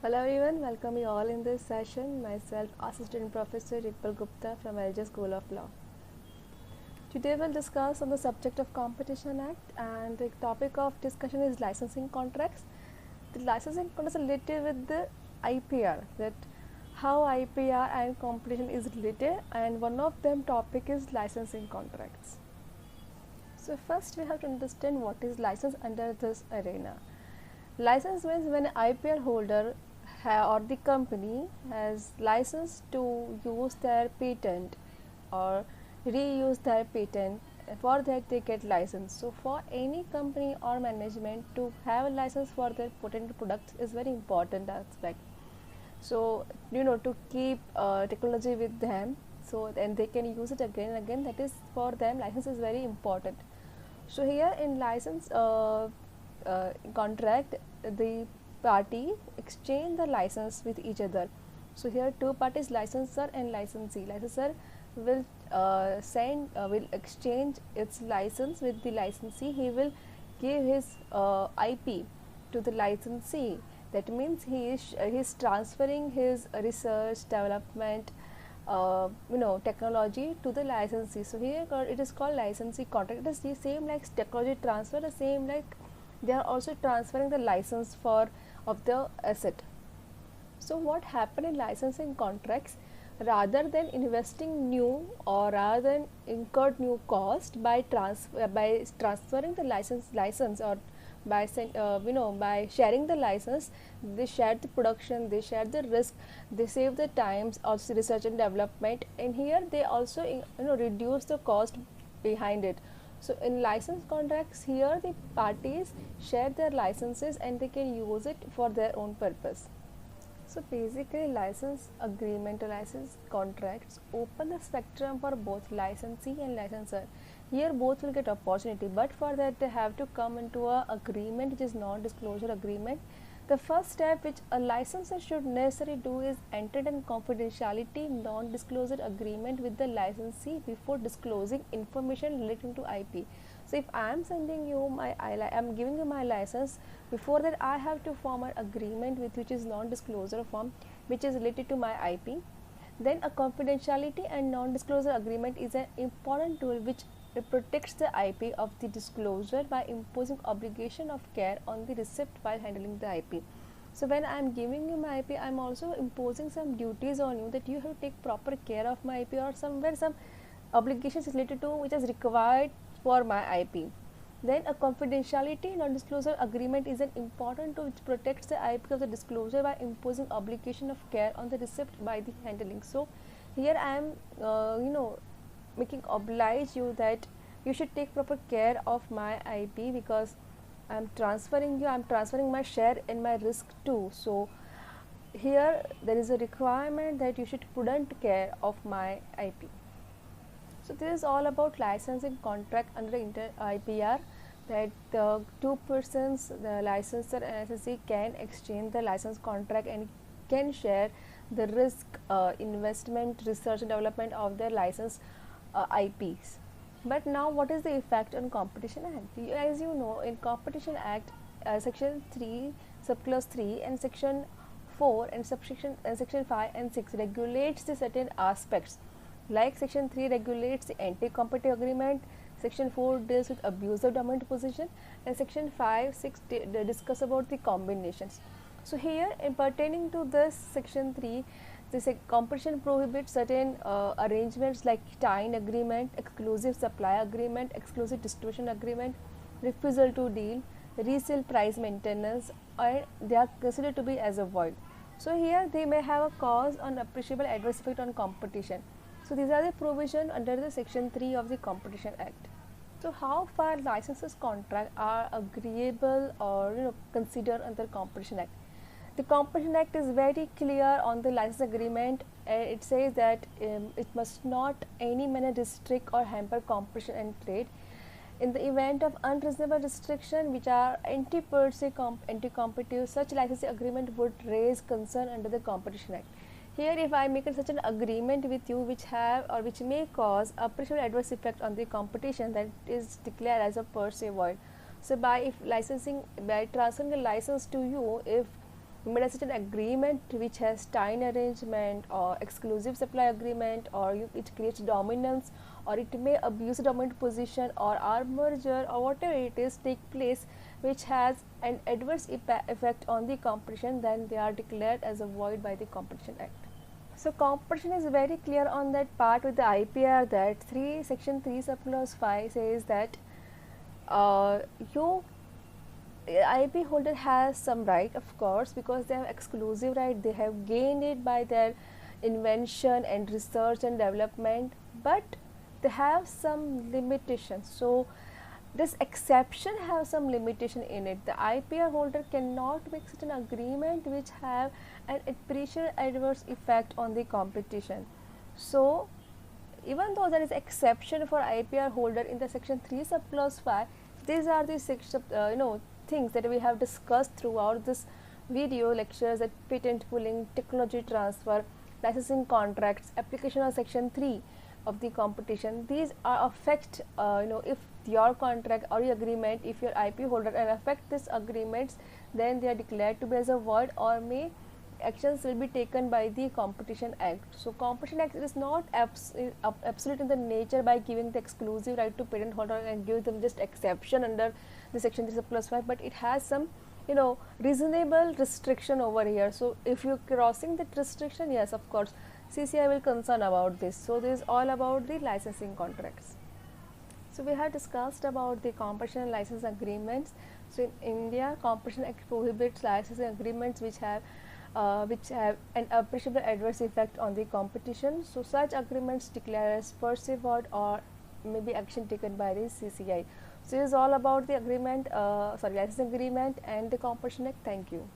Hello everyone, welcome you all in this session. Myself, Assistant Professor Ripal Gupta from LJ School of Law. Today we'll discuss on the subject of Competition Act, and the topic of discussion is licensing contracts. The licensing contracts are related with the IPR, that how IPR and competition is related, and one of them topic is licensing contracts. So first we have to understand what is license under this arena. License means when an IPR holder or the company has license to use their patent or reuse their patent. For that they get license. So for any company or management to have a license for their patent products is very important aspect. So to keep technology with them, so then they can use it again and again. That is for them license is very important. So here in license contract, the party exchange the license with each other. So here two parties, licensor and licensee. Licensor will will exchange its license with the licensee. He will give his IP to the licensee. That means he is transferring his research development technology to the licensee. So here it is called licensee contract. It is the same like technology transfer, the same like they are also transferring the license for of the asset. So what happened in licensing contracts, rather than investing new or rather than incurred new cost by transferring the license or by sharing the license, they share the production, they share the risk, they save the times, also research and development, and here they also reduce the cost behind it. So in license contracts, here the parties share their licenses and they can use it for their own purpose. So basically license agreement or license contracts open the spectrum for both licensee and licensor. Here both will get opportunity, but for that they have to come into a agreement which is non-disclosure agreement. The first step which a licensor should necessarily do is enter in confidentiality non-disclosure agreement with the licensee before disclosing information relating to IP. So if I am sending you I am giving you my license, before that I have to form an agreement with which is non-disclosure form which is related to my IP. Then a confidentiality and non-disclosure agreement is an important tool which protects the IP of the disclosure by imposing obligation of care on the recipient while handling the IP. So when I am giving you my IP, I am also imposing some duties on you that you have to take proper care of my IP, or somewhere some obligations related to which is required for my IP. Then a confidentiality non-disclosure agreement is an important tool which protects the IP of the disclosure by imposing obligation of care on the recipient by the handling. So here I am making oblige you that you should take proper care of my IP, because I am transferring my share and my risk too. So here there is a requirement that you should prudent care of my IP. So this is all about licensing contract under IPR, that the two persons, the licensor and licensee, can exchange the license contract and can share the risk, investment, research and development of their license IPs. But now what is the effect on Competition Act? As you know, in Competition Act, section 3 subclause 3 and section 4 and subsection section 5 and 6 regulates the certain aspects. Like section 3 regulates the anti-competitive agreement, section 4 deals with abuse of dominant position, and section 5 6 discuss about the combinations. So here in pertaining to this section 3, this competition prohibits certain arrangements like tie-in agreement, exclusive supply agreement, exclusive distribution agreement, refusal to deal, resale price maintenance, and they are considered to be as a void. So here they may have a cause on appreciable adverse effect on competition. So these are the provision under the section 3 of the Competition Act. So how far licenses contract are agreeable or considered under Competition Act? The Competition Act is very clear on the license agreement. It says that it must not any manner restrict or hamper competition and trade. In the event of unreasonable restriction which are anti-per se anti-competitive, such licensing agreement would raise concern under the Competition Act. Here if I make such an agreement with you which have or which may cause appreciable adverse effect on the competition, that is declared as a per se void. So by transferring a license to you, if You made a certain agreement which has time arrangement or exclusive supply agreement, or it creates dominance, or it may abuse the dominant position, or our merger, or whatever it is take place which has an adverse effect on the competition, then they are declared as a void by the Competition Act. So competition is very clear on that part with the IPR, that section 3 subclause 5 says that you IP holder has some right, of course, because they have exclusive right, they have gained it by their invention and research and development, but they have some limitations. So this exception has some limitation in it. The IPR holder cannot make such an agreement which have an appreciable adverse effect on the competition. So even though there is exception for IPR holder in the section 3 subclause 5, these are the things that we have discussed throughout this video lectures, that patent pooling, technology transfer, licensing contracts, application of section 3 of the competition. These are affect if your contract or your agreement, if your IP holder and affect these agreements, then they are declared to be as a void, or may actions will be taken by the Competition Act. So Competition Act is not absolute in the nature by giving the exclusive right to patent holder and give them just exception under the section 3 plus 5, but it has some reasonable restriction over here. So if you crossing that restriction, yes, of course CCI will concern about this. So this is all about the licensing contracts. So we have discussed about the competition and license agreements. So in India, Competition Act prohibits licensing agreements which have an appreciable adverse effect on the competition. So such agreements declare as per se void, or may be action taken by the CCI. So this is all about the agreement, licensing agreement and the Competition Act. Thank you.